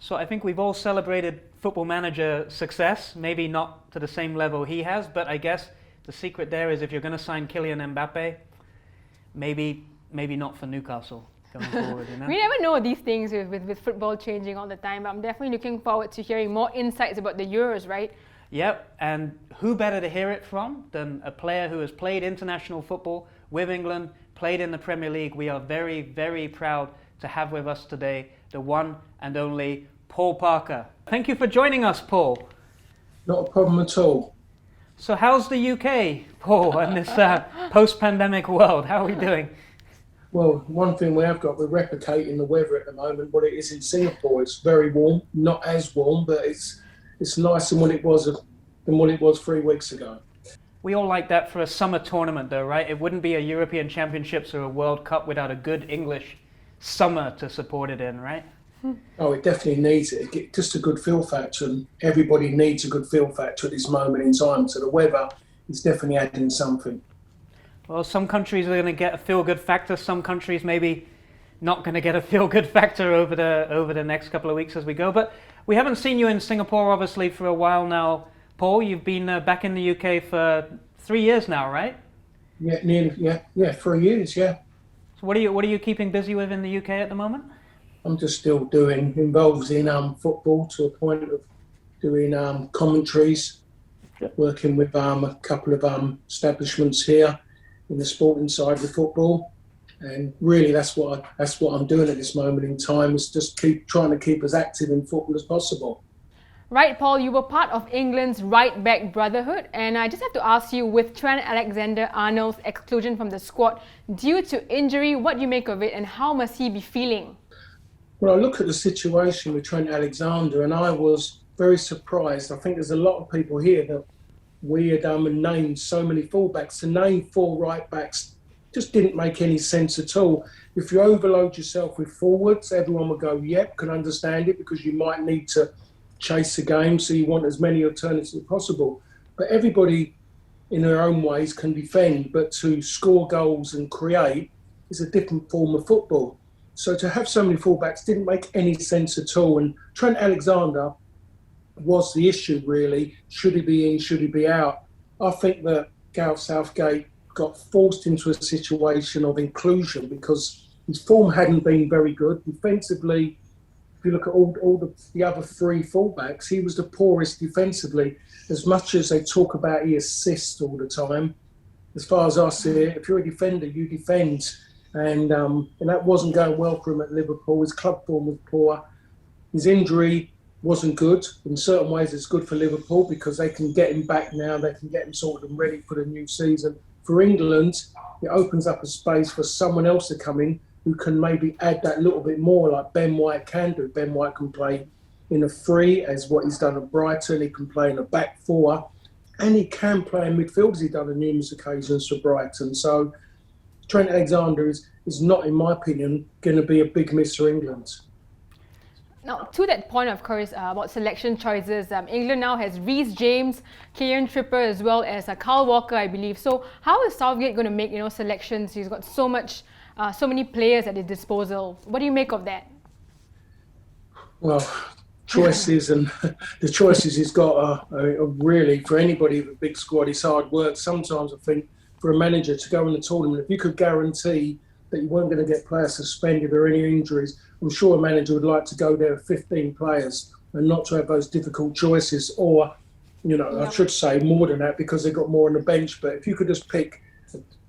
So I think we've all celebrated Football Manager success, maybe not to the same level he has, but I guess the secret there is if you're going to sign Kylian Mbappe, maybe not for Newcastle going forward, you know? We never know these things with football changing all the time, but I'm definitely looking forward to hearing more insights about the Euros, right? Yep, and who better to hear it from than a player who has played international football with England, played in the Premier League. We are very, very proud to have with us today the one and only Paul Parker. Thank you for joining us, Paul. Not a problem at all. So how's the UK, Paul, in this post-pandemic world? How are we doing? Well, one thing we have got, we're replicating the weather at the moment, what it is in Singapore. It's very warm, not as warm, but it's nicer than what it was 3 weeks ago. We all like that for a summer tournament though, right? It wouldn't be a European Championships or a World Cup without a good English summer to support it in, right? Oh, it definitely needs it. Just a good feel factor, and everybody needs a good feel factor at this moment in time. So the weather is definitely adding something. Well, some countries are going to get a feel-good factor. Some countries maybe not going to get a feel-good factor over the next couple of weeks as we go. But we haven't seen you in Singapore, obviously, for a while now, Paul. You've been back in the UK for 3 years now, right? Yeah, nearly. Yeah, 3 years. Yeah. So what are you keeping busy with in the UK at the moment? I'm just still involved in football to a point of doing commentaries, working with a couple of establishments here in the sporting side of football, and really that's what I'm doing at this moment in time, is just trying to keep as active in football as possible. Right, Paul, you were part of England's right-back brotherhood, and I just have to ask you, with Trent Alexander-Arnold's exclusion from the squad due to injury, what do you make of it and how must he be feeling? Well, I look at the situation with Trent Alexander and I was very surprised. I think there's a lot of people here that we had named so many fullbacks. To name 4 right-backs just didn't make any sense at all. If you overload yourself with forwards, everyone would go, yep, can understand it, because you might need to chase the game, so you want as many alternatives as possible. But everybody in their own ways can defend, but to score goals and create is a different form of football. So to have so many fullbacks didn't make any sense at all. And Trent Alexander was the issue, really. Should he be in, should he be out? I think that Gareth Southgate got forced into a situation of inclusion because his form hadn't been very good. Defensively, if you look at all the other 3 fullbacks, he was the poorest defensively. As much as they talk about he assists all the time, as far as I see it, if you're a defender, you defend. And that wasn't going well for him at Liverpool. His club form was poor. His injury wasn't good. In certain ways, it's good for Liverpool because they can get him back now. They can get him sorted and ready for the new season. For England, it opens up a space for someone else to come in who can maybe add that little bit more, like Ben White can do. Ben White can play in a 3, as what he's done at Brighton. He can play in a back 4, and he can play in midfield, as he's done on numerous occasions for Brighton. So Trent Alexander is not, in my opinion, going to be a big miss for England. Now, to that point, of course, about selection choices, England now has Reece James, Kieran Trippier, as well as Kyle Walker, I believe. So how is Southgate going to make selections? He's got so many players at his disposal. What do you make of that? Well, choices and the choices he's got are really, for anybody with a big squad, it's hard work. Sometimes I think for a manager to go in the tournament, if you could guarantee that you weren't going to get players suspended or any injuries, I'm sure a manager would like to go there with 15 players and not to have those difficult choices, or, I should say more than that because they've got more on the bench. But if you could just pick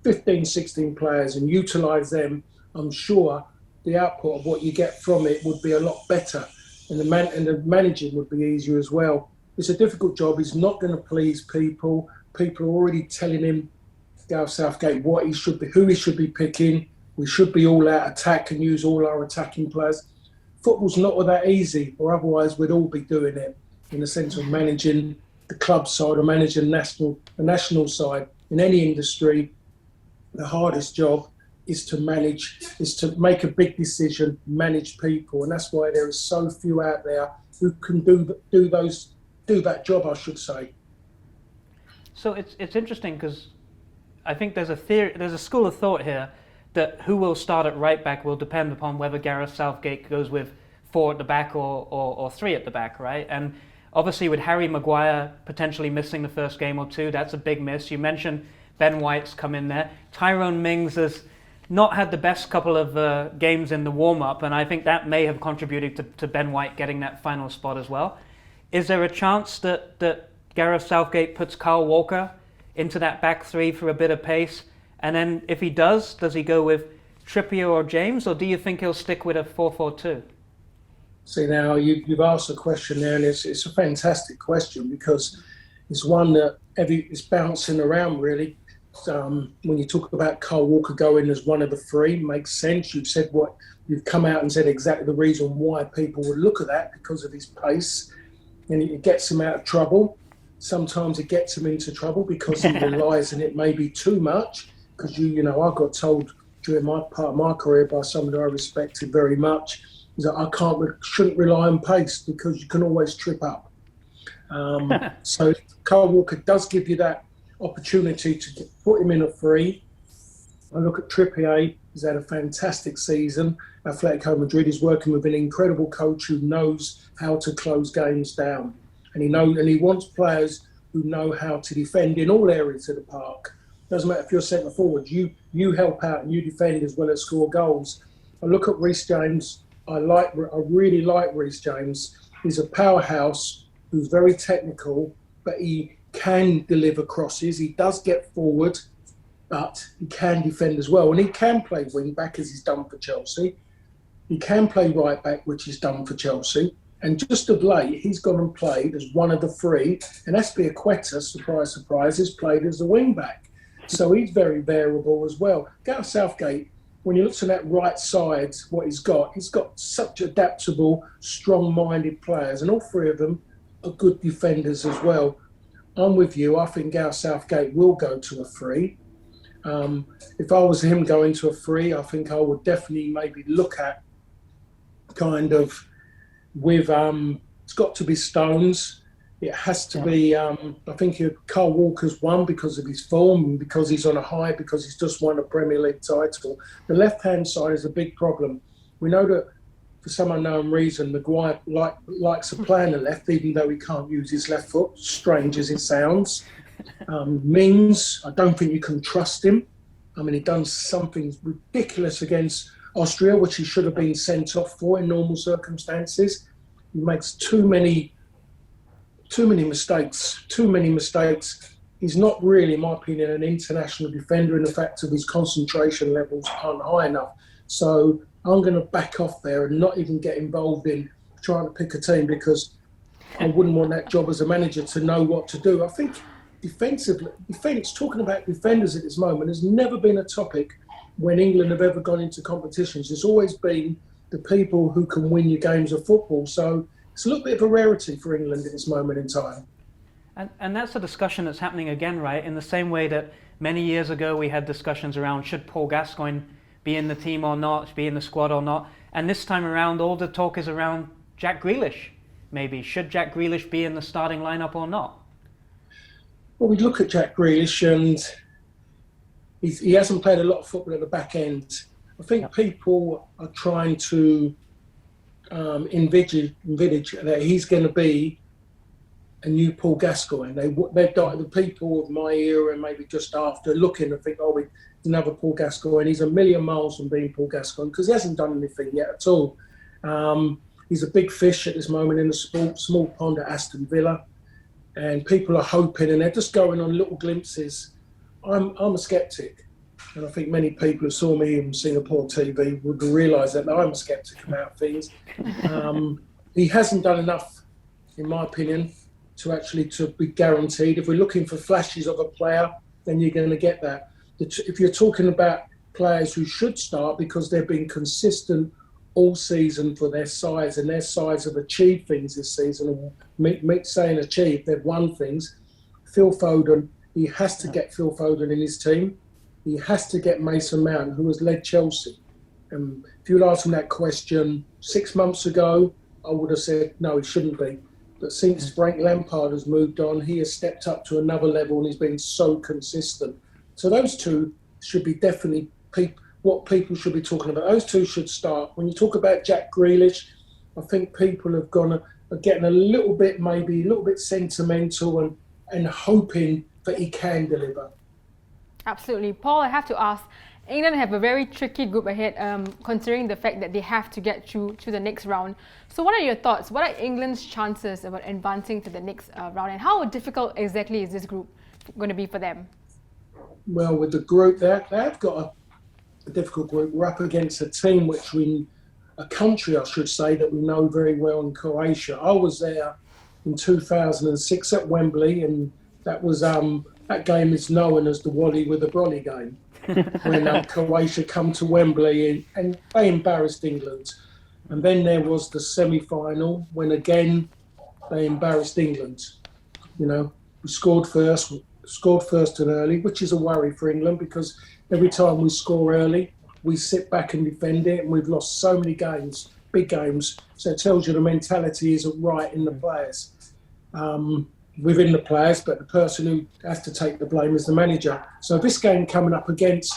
15, 16 players and utilise them, I'm sure the output of what you get from it would be a lot better, and the managing would be easier as well. It's a difficult job. He's not going to please people. People are already telling him, Gareth Southgate, what he should be, who he should be picking. We should be all out attack and use all our attacking players. Football's not all that easy, or otherwise we'd all be doing it, in the sense of managing the club side or managing the national side. In any industry, the hardest job is to make a big decision, manage people, and that's why there are so few out there who can do that job, I should say. So it's interesting because I think there's a school of thought here that who will start at right back will depend upon whether Gareth Southgate goes with 4 at the back or 3 at the back, right? And obviously with Harry Maguire potentially missing the first game or two, that's a big miss. You mentioned Ben White's come in there. Tyrone Mings has not had the best couple of games in the warm-up, and I think that may have contributed to Ben White getting that final spot as well. Is there a chance that Gareth Southgate puts Kyle Walker into that back three for a bit of pace? And then if he does he go with Trippier or James, or do you think he'll stick with a 4-4-2? See, now you've asked a question there, and it's a fantastic question because it's one that it's bouncing around really. When you talk about Kyle Walker going as one of the three, makes sense. You've come out and said exactly the reason why people would look at that, because of his pace, and it gets him out of trouble. Sometimes it gets him into trouble because he relies on it maybe too much. Because I got told during my part of my career by somebody I respected very much, is that I shouldn't rely on pace because you can always trip up. So Kyle Walker does give you that opportunity to put him in a three. I look at Trippier. He's had a fantastic season. Atletico Madrid is working with an incredible coach who knows how to close games down, and he wants players who know how to defend in all areas of the park. Doesn't matter if you're centre forward, you help out and you defend as well as score goals. I look at Reece James. I really like Reece James. He's a powerhouse who's very technical, but he can deliver crosses. He does get forward, but he can defend as well. And he can play wing back, as he's done for Chelsea. He can play right back, which he's done for Chelsea. And just of late, he's gone and played as one of the three. And Azpilicueta, surprise, surprise, has played as a wing back. So he's very variable as well. Gareth Southgate, when you look to that right side, what he's got such adaptable, strong-minded players. And all three of them are good defenders as well. I'm with you. I think Gareth Southgate will go to a three. If I was him going to a three, I think I would definitely maybe look at kind of with it's got to be Stones. It has to be. I think Kyle Walker's one because of his form and because he's on a high, because he's just won a Premier League title. The left-hand side is a big problem. We know that for some unknown reason, Maguire likes to play on the left, even though he can't use his left foot, strange as it sounds. Mings, I don't think you can trust him. I mean, he done something ridiculous against Austria, which he should have been sent off for in normal circumstances. He makes too many mistakes. He's not really, in my opinion, an international defender in the fact of his concentration levels aren't high enough. So I'm going to back off there and not even get involved in trying to pick a team, because I wouldn't want that job as a manager to know what to do. I think defence, talking about defenders at this moment, has never been a topic when England have ever gone into competitions. It's always been the people who can win your games of football. So it's a little bit of a rarity for England at this moment in time. And that's a discussion that's happening again, right? In the same way that many years ago we had discussions around should Paul Gascoigne be in the team or not, be in the squad or not. And this time around, all the talk is around Jack Grealish, maybe. Should Jack Grealish be in the starting lineup or not? Well, we look at Jack Grealish and he hasn't played a lot of football at the back end. I think people are trying to envisage that he's going to be a new Paul Gascoigne. The people of my era and maybe just after looking and think, oh, another Paul Gascoigne. He's a million miles from being Paul Gascoigne because he hasn't done anything yet at all. He's a big fish at this moment in the small pond at Aston Villa, and people are hoping, and they're just going on little glimpses. I'm a sceptic, and I think many people who saw me in Singapore TV would realise that I'm a sceptic about things. He hasn't done enough, in my opinion, to be guaranteed. If we're looking for flashes of a player, then you're going to get that. If you're talking about players who should start because they've been consistent all season for their size, and their size have achieved things this season, and saying achieved, they've won things. Phil Foden, he has to get Phil Foden in his team. He has to get Mason Mount, who has led Chelsea. If you'd asked him that question 6 months ago, I would have said, no, he shouldn't be. But since Frank Lampard has moved on, he has stepped up to another level and he's been so consistent. So those two should be definitely what people should be talking about. Those two should start. When you talk about Jack Grealish, I think people are getting maybe a little bit sentimental and hoping that he can deliver. Absolutely. Paul, I have to ask, England have a very tricky group ahead, considering the fact that they have to get through to the next round. So what are your thoughts? What are England's chances about advancing to the next round, and how difficult exactly is this group going to be for them? Well, with the group, they've got a difficult group. We're up against a country, I should say, that we know very well in Croatia. I was there in 2006 at Wembley, and that was that game is known as the Wally with a Brolly game. When Croatia come to Wembley and they embarrassed England. And then there was the semi-final when again they embarrassed England. You know, we scored first and early, which is a worry for England because every time we score early, we sit back and defend it, and we've lost so many games, big games. So it tells you the mentality isn't right in the players. Within the players, but the person who has to take the blame is the manager. So this game coming up against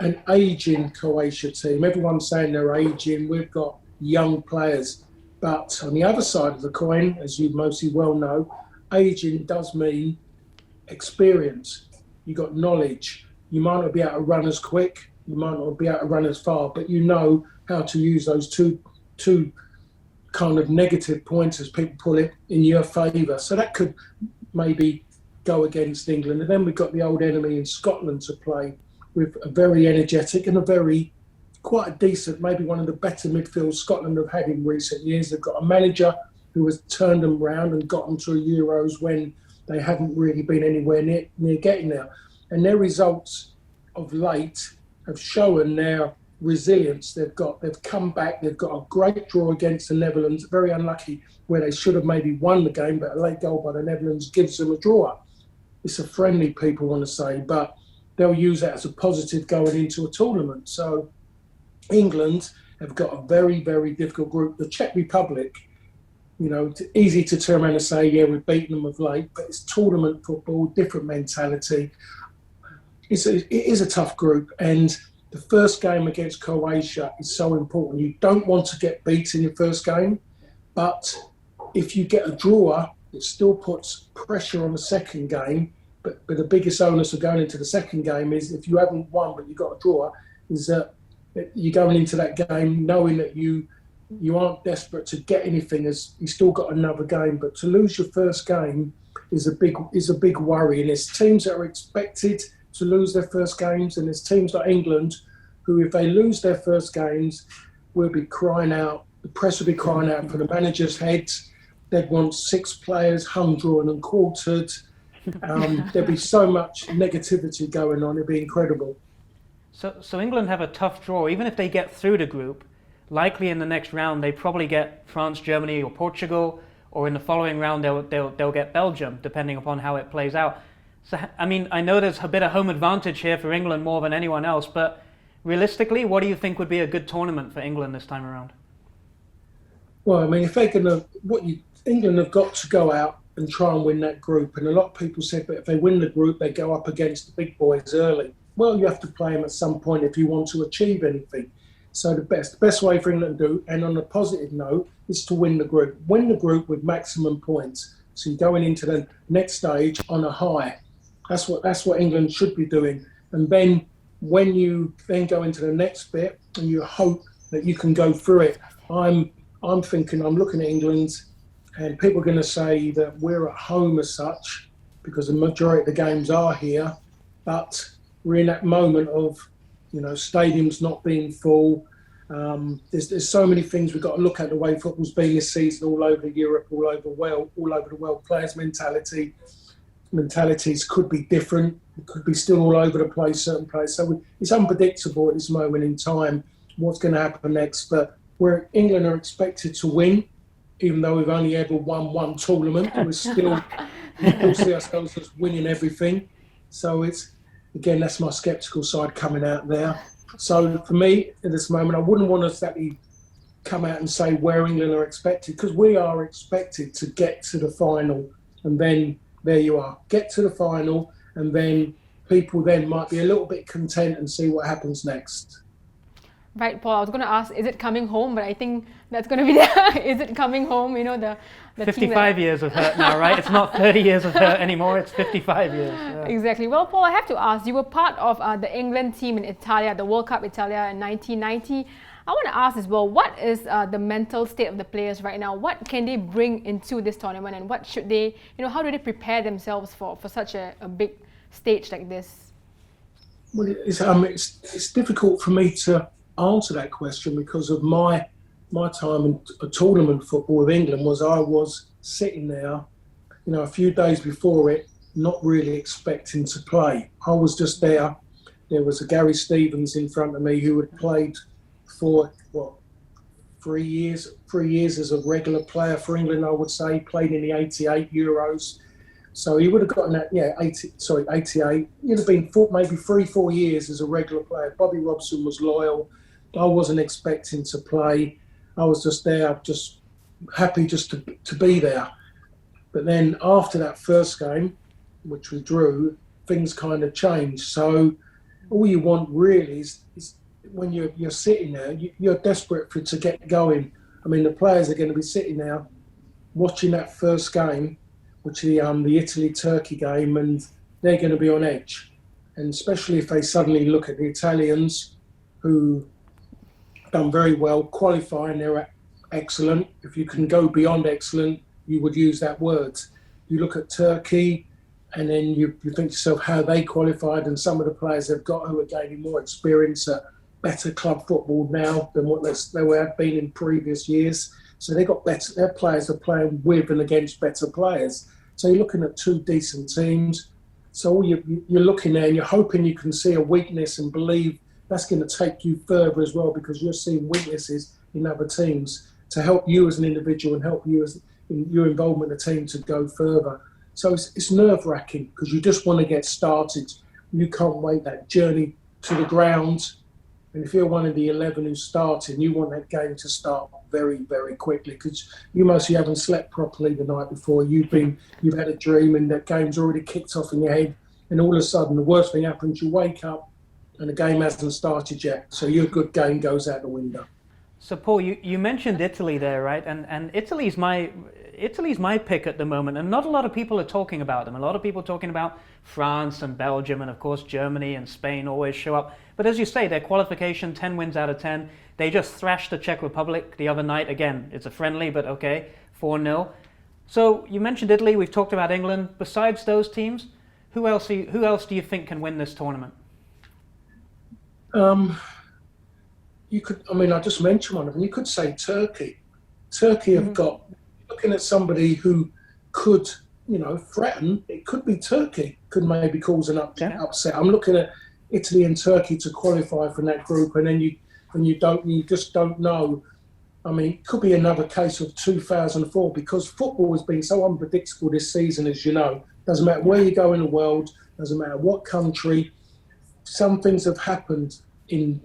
an ageing Croatia team, everyone's saying they're ageing, we've got young players. But on the other side of the coin, as you mostly well know, ageing does mean experience. You got knowledge. You might not be able to run as quick, you might not be able to run as far, but you know how to use those two kind of negative points, as people put it, in your favour. So that could maybe go against England. And then we've got the old enemy in Scotland to play with a very energetic and quite a decent, maybe one of the better midfields Scotland have had in recent years. They've got a manager who has turned them round and got them to Euros when they haven't really been anywhere near getting there. And their results of late have shown their resilience. They've come back, they've got a great draw against the Netherlands, very unlucky where they should have maybe won the game, but a late goal by the Netherlands gives them a draw. It's a friendly, people want to say, but they'll use that as a positive going into a tournament. So England have got a very, very difficult group. The Czech Republic, you know, it's easy to turn around and say, yeah, we've beaten them of late, but it's tournament football, different mentality. It is a tough group, and the first game against Croatia is so important. You don't want to get beat in your first game, but if you get a draw, it still puts pressure on the second game. But the biggest onus of going into the second game is if you haven't won but you got a draw, is that you're going into that game knowing that you aren't desperate to get anything, as you still got another game. But to lose your first game is a big worry. And there's teams that are expected to lose their first games, and there's teams like England who, if they lose their first games, will be crying out. The press will be crying out for the manager's head. They'd want 6 players hung, drawn and quartered. There'd be so much negativity going on. It'd be incredible. So England have a tough draw. Even if they get through the group, likely in the next round they probably get France, Germany, or Portugal, or in the following round they'll get Belgium, depending upon how it plays out. So I mean, I know there's a bit of home advantage here for England more than anyone else, but realistically, what do you think would be a good tournament for England this time around? Well, I mean, if they're going to, England have got to go out and try and win that group. And a lot of people said, but if they win the group, they go up against the big boys early. Well, you have to play them at some point if you want to achieve anything. So the best way for England to do, and on a positive note, is to win the group. Win the group with maximum points. So you're going into the next stage on a high. That's what England should be doing. And then when you then go into the next bit and you hope that you can go through it, I'm looking at England, and people are going to say that we're at home as such because the majority of the games are here, but we're in that moment of, stadiums not being full. There's so many things we've got to look at the way football's been this season all over Europe, all over the world. Players' mentalities could be different. It could be still all over the place, certain players. So it's unpredictable at this moment in time what's going to happen next. But where England are expected to win, even though we've only ever won one tournament, we still see ourselves as winning everything. So that's my sceptical side coming out there. So for me, at this moment, I wouldn't want to exactly come out and say where England are expected, because we are expected to get to the final, and then there you are, get to the final, and then people then might be a little bit content and see what happens next. Right, Paul. I was going to ask, is it coming home? But I think that's going to be is it coming home? You know, the 55 years of hurt now, right? It's not 30 years of hurt anymore. It's 55 years. Yeah. Exactly. Well, Paul, I have to ask. You were part of the England team in Italia, the World Cup Italia in 1990. I want to ask as well, what is the mental state of the players right now? What can they bring into this tournament, and what should they, how do they prepare themselves for such a big stage like this? Well, it's difficult for me to answer that question because of my time in a tournament football with England. I was sitting there, a few days before it, not really expecting to play. I was just there. There was a Gary Stevens in front of me who had played for 3 years as a regular player for England. I would say played in the '88 Euros. So he would have gotten that, 88. He'd have been maybe 3-4 years as a regular player. Bobby Robson was loyal. I wasn't expecting to play. I was just there, just happy just to be there. But then after that first game, which we drew, things kind of changed. So all you want really is when you're sitting there, you're desperate to get going. I mean, the players are going to be sitting there watching that first game, which is the Italy-Turkey game, and they're going to be on edge. And especially if they suddenly look at the Italians, who done very well qualifying, they're excellent. If you can go beyond excellent, you would use that word. You look at Turkey, and then you think to yourself how they qualified, and some of the players they've got who are gaining more experience at better club football now than what they have been in previous years. So they got better. Their players are playing with and against better players. So you're looking at two decent teams. So you're looking there and you're hoping you can see a weakness and believe that's going to take you further as well, because you're seeing weaknesses in other teams to help you as an individual and help you in your involvement in the team to go further. So it's nerve-wracking because you just want to get started. You can't wait that journey to the ground. And if you're one of the 11 who's starting, you want that game to start very, very quickly because you mostly haven't slept properly the night before. You've had a dream and that game's already kicked off in your head. And all of a sudden, the worst thing happens, you wake up and the game hasn't started yet. So your good game goes out the window. So Paul, you mentioned Italy there, right? And Italy's my pick at the moment, and not a lot of people are talking about them. A lot of people are talking about France and Belgium, and of course Germany and Spain always show up. But as you say, their qualification, 10 wins out of 10. They just thrashed the Czech Republic the other night. Again, it's a friendly, but okay, 4-0. So you mentioned Italy. We've talked about England. Besides those teams, who else do you think can win this tournament? I just mentioned one of them. You could say Turkey. Turkey have got, looking at somebody who could, threaten, it could be Turkey, could maybe cause an upset. I'm looking at Italy and Turkey to qualify from that group, and then you just don't know. I mean, it could be another case of 2004 because football has been so unpredictable this season, as you know. Doesn't matter where you go in the world, doesn't matter what country. Some things have happened in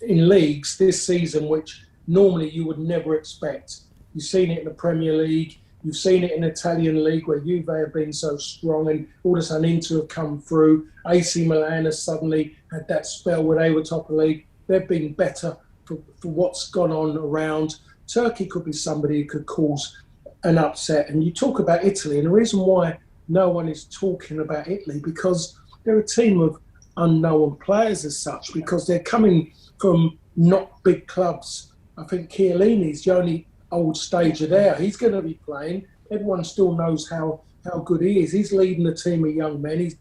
leagues this season which normally you would never expect. You've seen it in the Premier League, you've seen it in the Italian league where Juve have been so strong and all of a sudden Inter have come through. AC Milan has suddenly had that spell where they were top of the league. They've been better for what's gone on around. Turkey could be somebody who could cause an upset. And you talk about Italy, and the reason why no one is talking about Italy because they're a team of unknown players as such, because they're coming from not big clubs. I think Chiellini's the only old stager there. He's going to be playing. Everyone still knows how good he is. He's leading a team of young men. He's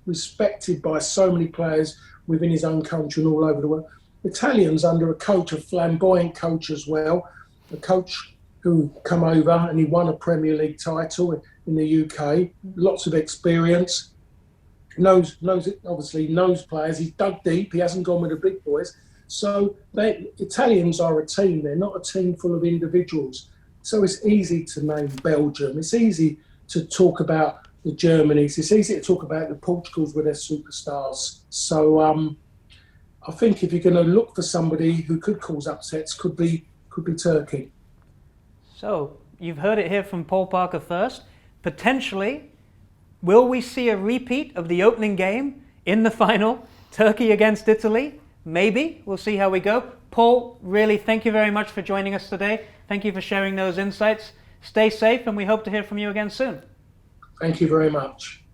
respected by so many players within his own country and all over the world. Italians under a flamboyant coach as well, a coach who come over and he won a Premier League title in the UK, lots of experience. Knows players. He's dug deep. He hasn't gone with the big boys. So Italians are a team. They're not a team full of individuals. So it's easy to name Belgium. It's easy to talk about the Germanys. It's easy to talk about the Portugals with their superstars. So I think if you're going to look for somebody who could cause upsets, could be Turkey. So you've heard it here from Paul Parker first. Potentially, will we see a repeat of the opening game in the final, Turkey against Italy? maybe. We'll see how we go. Paul, really, thank you very much for joining us today. Thank you for sharing those insights. Stay safe, and we hope to hear from you again soon. Thank you very much.